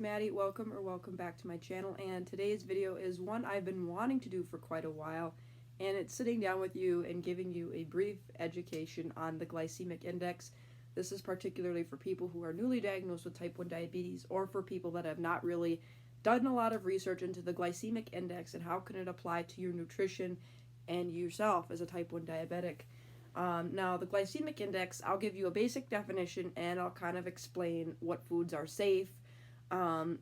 Maddie. Welcome back to my channel, and today's video is one I've been wanting to do for quite a while, and it's sitting down with you and giving you a brief education on the glycemic index. This is particularly for people who are newly diagnosed with type 1 diabetes, or for people that have not really done a lot of research into the glycemic index and how can it apply to your nutrition and yourself as a type 1 diabetic. Now, the glycemic index, I'll give you a basic definition and I'll kind of explain what foods are safe,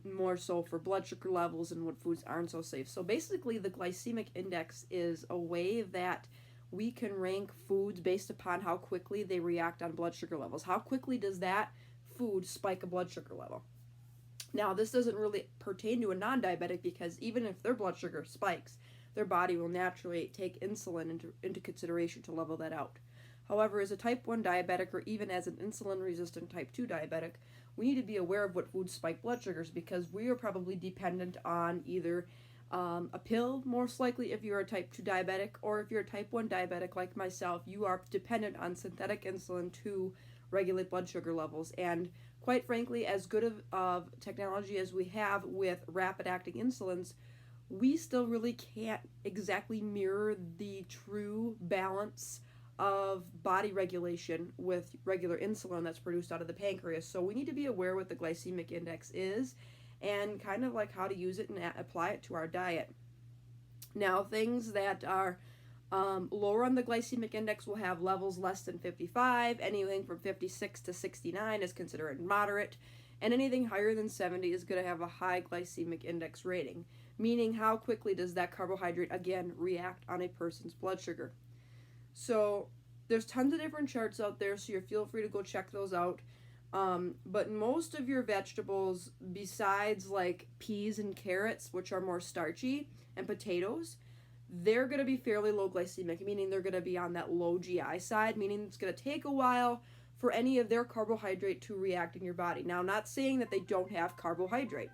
more so for blood sugar levels, and what foods aren't so safe. So basically, the glycemic index is a way that we can rank foods based upon how quickly they react on blood sugar levels. How quickly does that food spike a blood sugar level? Now, this doesn't really pertain to a non-diabetic, because even if their blood sugar spikes, their body will naturally take insulin into consideration to level that out. However, as a type 1 diabetic, or even as an insulin-resistant type 2 diabetic, we need to be aware of what foods spike blood sugars, because we are probably dependent on either a pill, most likely if you're a type 2 diabetic, or if you're a type 1 diabetic like myself, you are dependent on synthetic insulin to regulate blood sugar levels. And quite frankly, as good of technology as we have with rapid-acting insulins, we still really can't exactly mirror the true balance of body regulation with regular insulin that's produced out of the pancreas. So we need to be aware what the glycemic index is and kind of like how to use it and apply it to our diet. Now, things that are lower on the glycemic index will have levels less than 55. Anything from 56 to 69 is considered moderate, and anything higher than 70 is going to have a high glycemic index rating, meaning how quickly does that carbohydrate, again, react on a person's blood sugar. So there's tons of different charts out there, so you feel free to go check those out. But most of your vegetables, besides like peas and carrots, which are more starchy, and potatoes, they're going to be fairly low glycemic, meaning they're going to be on that low GI side, meaning it's going to take a while for any of their carbohydrate to react in your body. Now, not saying that they don't have carbohydrate.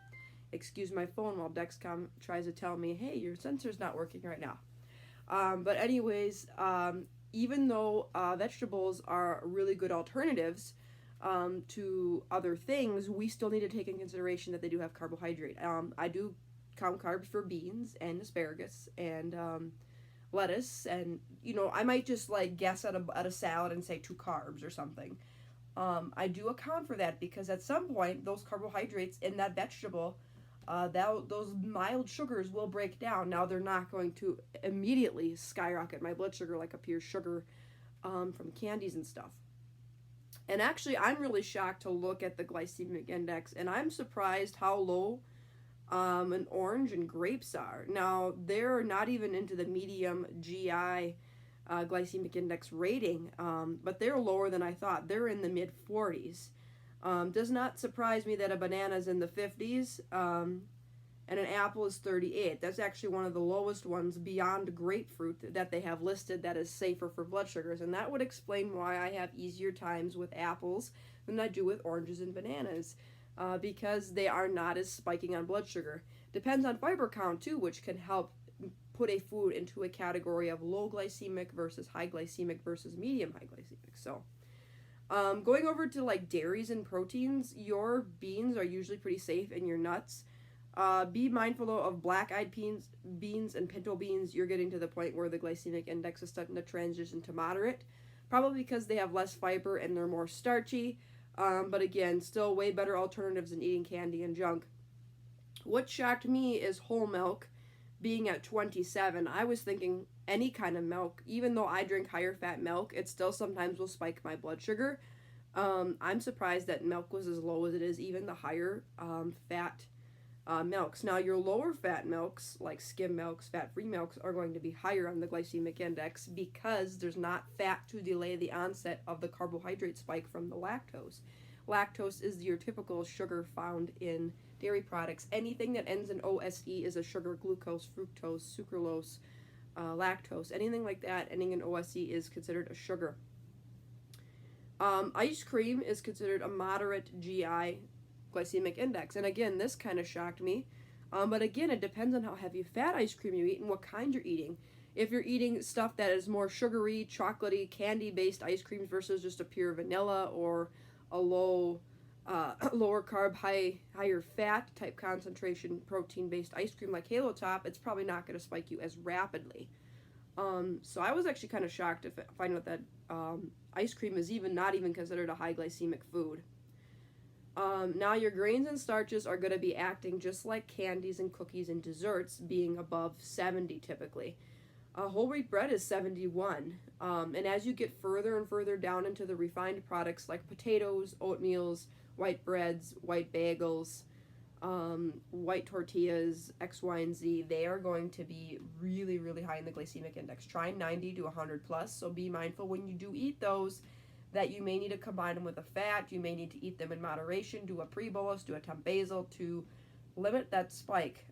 Excuse my phone while Dexcom tries to tell me, hey, your sensor's not working right now. But anyways, even though vegetables are really good alternatives to other things, we still need to take in consideration that they do have carbohydrate. I do count carbs for beans and asparagus and lettuce, and I might just like guess at a salad and say 2 carbs or something. I do account for that because at some point those carbohydrates in that vegetable, those mild sugars will break down. Now, they're not going to immediately skyrocket my blood sugar like a pure sugar from candies and stuff. And actually, I'm really shocked to look at the glycemic index, and I'm surprised how low an orange and grapes are. Now, they're not even into the medium GI glycemic index rating, but they're lower than I thought. They're in the mid-40s. Does not surprise me that a banana is in the 50s, and an apple is 38. That's actually one of the lowest ones beyond grapefruit that they have listed that is safer for blood sugars, and that would explain why I have easier times with apples than I do with oranges and bananas, because they are not as spiking on blood sugar. Depends on fiber count too, which can help put a food into a category of low glycemic versus high glycemic versus medium high glycemic. So going over to like dairies and proteins, your beans are usually pretty safe, and your nuts. Be mindful though of black-eyed beans and pinto beans. You're getting to the point where the glycemic index is starting to transition to moderate, probably because they have less fiber and they're more starchy. But again, still way better alternatives than eating candy and junk. What shocked me is whole milk being at 27. I was thinking any kind of milk, even though I drink higher fat milk, it still sometimes will spike my blood sugar. I'm surprised that milk was as low as it is, even the higher fat milks. Now, your lower fat milks, like skim milks, fat-free milks, are going to be higher on the glycemic index because there's not fat to delay the onset of the carbohydrate spike from the lactose. Lactose is your typical sugar found in dairy products. Anything that ends in OSE is a sugar: glucose, fructose, sucralose, lactose. Anything like that ending in OSE is considered a sugar. Ice cream is considered a moderate GI glycemic index, and again, this kind of shocked me, but again, it depends on how heavy fat ice cream you eat and what kind you're eating. If you're eating stuff that is more sugary, chocolatey, candy based ice creams versus just a pure vanilla or a low lower carb, higher fat type concentration, protein-based ice cream like Halo Top, it's probably not going to spike you as rapidly. So I was actually kind of shocked to find out that ice cream is not even considered a high glycemic food. Now your grains and starches are going to be acting just like candies and cookies and desserts, being above 70 typically. Whole wheat bread is 71. And as you get further and further down into the refined products like potatoes, oatmeals, white breads, white bagels, white tortillas, X, Y, and Z, they are going to be really, really high in the glycemic index. Try 90 to 100 plus, so be mindful when you do eat those that you may need to combine them with a fat. You may need to eat them in moderation, do a pre-bolus, do a temp basal to limit that spike.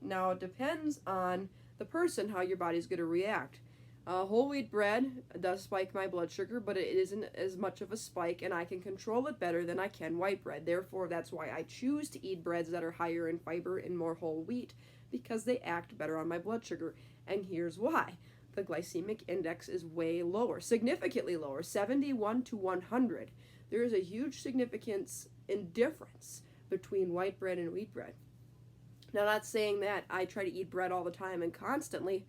Now it depends on the person how your body's going to react. Whole wheat bread does spike my blood sugar, but it isn't as much of a spike, and I can control it better than I can white bread. Therefore, that's why I choose to eat breads that are higher in fiber and more whole wheat, because they act better on my blood sugar. And here's why. The glycemic index is way lower, significantly lower, 71 to 100. There is a huge significance in difference between white bread and wheat bread. Now, not saying that I try to eat bread all the time and constantly,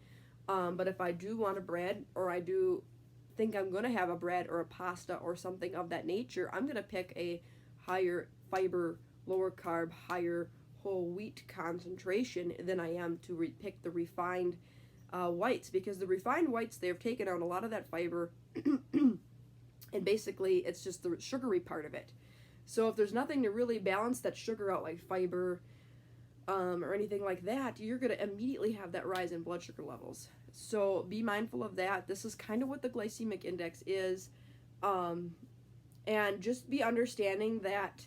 but if I do want a bread, or I do think I'm going to have a bread or a pasta or something of that nature, I'm going to pick a higher fiber, lower carb, higher whole wheat concentration than I am to pick the refined whites, because the refined whites, they've taken out a lot of that fiber and basically it's just the sugary part of it. So if there's nothing to really balance that sugar out, like fiber or anything like that, you're going to immediately have that rise in blood sugar levels. So be mindful of that. This is kind of what the glycemic index is, and just be understanding that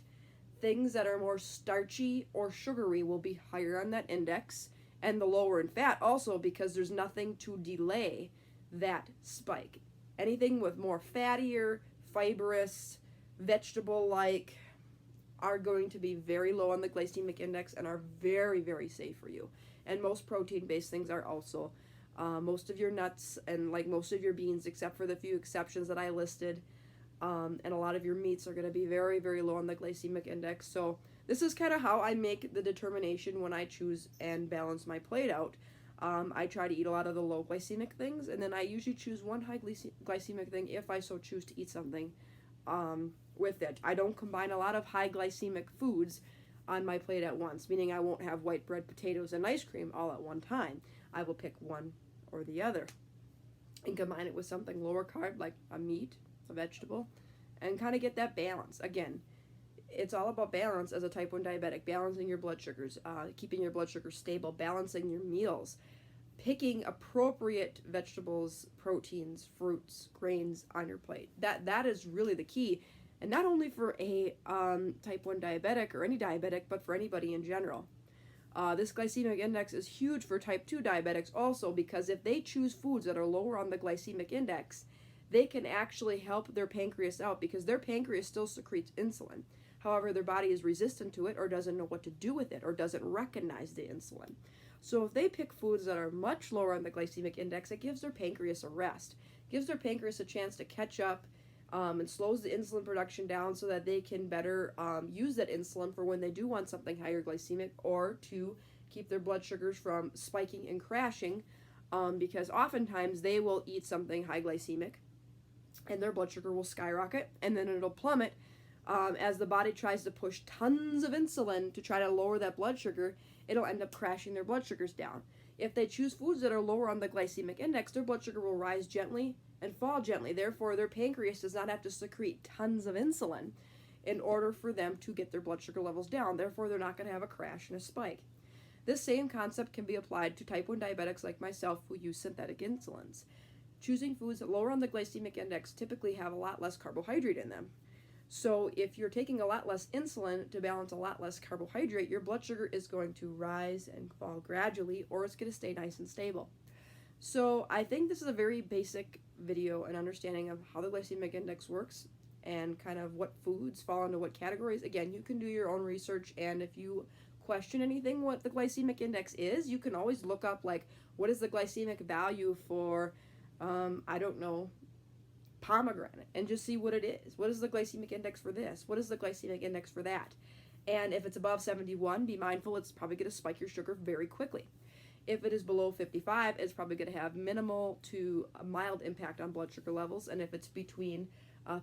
things that are more starchy or sugary will be higher on that index, and the lower in fat also, because there's nothing to delay that spike. Anything with more fattier, fibrous, vegetable-like are going to be very low on the glycemic index and are very, very safe for you. And most protein-based things are also. Most of your nuts and like most of your beans, except for the few exceptions that I listed, and a lot of your meats are going to be very, very low on the glycemic index. So this is kind of how I make the determination when I choose and balance my plate out. I try to eat a lot of the low glycemic things, and then I usually choose one high glycemic thing if I so choose to eat something with it. I don't combine a lot of high glycemic foods on my plate at once, meaning I won't have white bread, potatoes, and ice cream all at one time. I will pick one or the other and combine it with something lower carb like a meat, a vegetable, and kind of get that balance. Again, it's all about balance as a type 1 diabetic, balancing your blood sugars, keeping your blood sugar stable, balancing your meals, picking appropriate vegetables, proteins, fruits, grains on your plate. That is really the key, and not only for a type 1 diabetic or any diabetic, but for anybody in general. This glycemic index is huge for type 2 diabetics also, because if they choose foods that are lower on the glycemic index, they can actually help their pancreas out, because their pancreas still secretes insulin. However, their body is resistant to it, or doesn't know what to do with it, or doesn't recognize the insulin. So if they pick foods that are much lower on the glycemic index, it gives their pancreas a rest, gives their pancreas a chance to catch up, and slows the insulin production down so that they can better use that insulin for when they do want something higher glycemic, or to keep their blood sugars from spiking and crashing, because oftentimes they will eat something high glycemic and their blood sugar will skyrocket, and then it'll plummet as the body tries to push tons of insulin to try to lower that blood sugar. It'll end up crashing their blood sugars down. If they choose foods that are lower on the glycemic index, their blood sugar will rise gently and fall gently. Therefore, their pancreas does not have to secrete tons of insulin in order for them to get their blood sugar levels down. Therefore, they're not going to have a crash and a spike. This same concept can be applied to type 1 diabetics like myself who use synthetic insulins. Choosing foods that lower on the glycemic index typically have a lot less carbohydrate in them. So if you're taking a lot less insulin to balance a lot less carbohydrate, your blood sugar is going to rise and fall gradually, or it's going to stay nice and stable. So I think this is a very basic video and understanding of how the glycemic index works and kind of what foods fall into what categories. Again, you can do your own research, and if you question anything what the glycemic index is, you can always look up like what is the glycemic value for I don't know, pomegranate and just see what it is. What is the glycemic index for this? What is the glycemic index for that? And if it's above 71, be mindful it's probably going to spike your sugar very quickly. If it is below 55, it's probably going to have minimal to a mild impact on blood sugar levels. And if it's between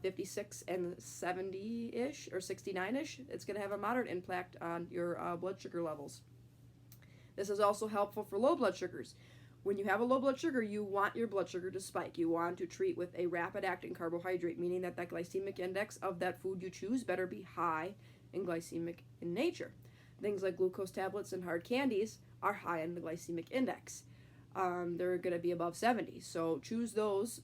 56 and 70-ish or 69-ish, it's going to have a moderate impact on your blood sugar levels. This is also helpful for low blood sugars. When you have a low blood sugar, you want your blood sugar to spike. You want to treat with a rapid-acting carbohydrate, meaning that that glycemic index of that food you choose better be high in glycemic in nature. Things like glucose tablets and hard candies are high in the glycemic index. They're going to be above 70. So choose those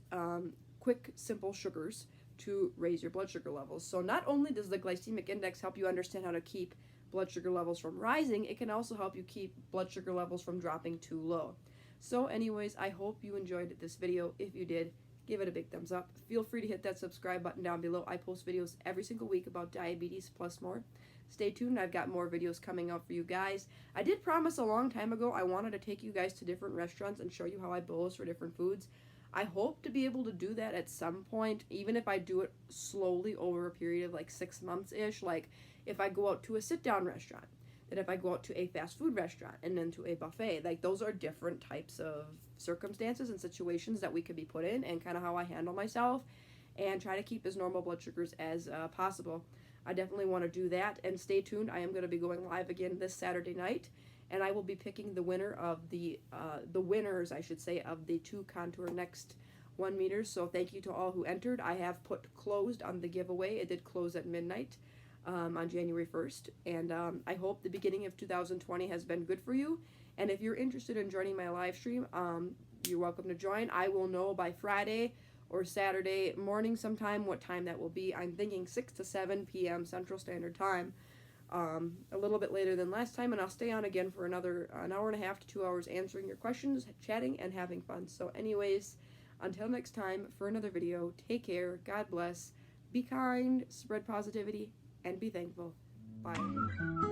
quick, simple sugars to raise your blood sugar levels. So not only does the glycemic index help you understand how to keep blood sugar levels from rising, it can also help you keep blood sugar levels from dropping too low. So anyways, I hope you enjoyed this video. If you did, give it a big thumbs up. Feel free to hit that subscribe button down below. I post videos every single week about diabetes plus more. Stay tuned. I've got more videos coming out for you guys. I did promise a long time ago I wanted to take you guys to different restaurants and show you how I bolus for different foods. I hope to be able to do that at some point, even if I do it slowly over a period of like 6 months-ish. Like if I go out to a sit-down restaurant, then if I go out to a fast food restaurant and then to a buffet, like those are different types of circumstances and situations that we could be put in, and kind of how I handle myself and try to keep as normal blood sugars as possible. I definitely want to do that, and stay tuned. I am going to be going live again this Saturday night, and I will be picking the winner of the winners, I should say, of the 2 Contour Next 1 meters. So thank you to all who entered. I have put closed on the giveaway. It did close at midnight on January 1st, and I hope the beginning of 2020 has been good for you. And if you're interested in joining my live stream, you're welcome to join. I will know by Friday or Saturday morning sometime what time that will be. I'm thinking 6 to 7 p.m. Central Standard Time, a little bit later than last time, and I'll stay on again for another an hour and a half to 2 hours answering your questions, chatting, and having fun. So anyways, until next time for another video, take care, God bless, be kind, spread positivity, and be thankful. Bye.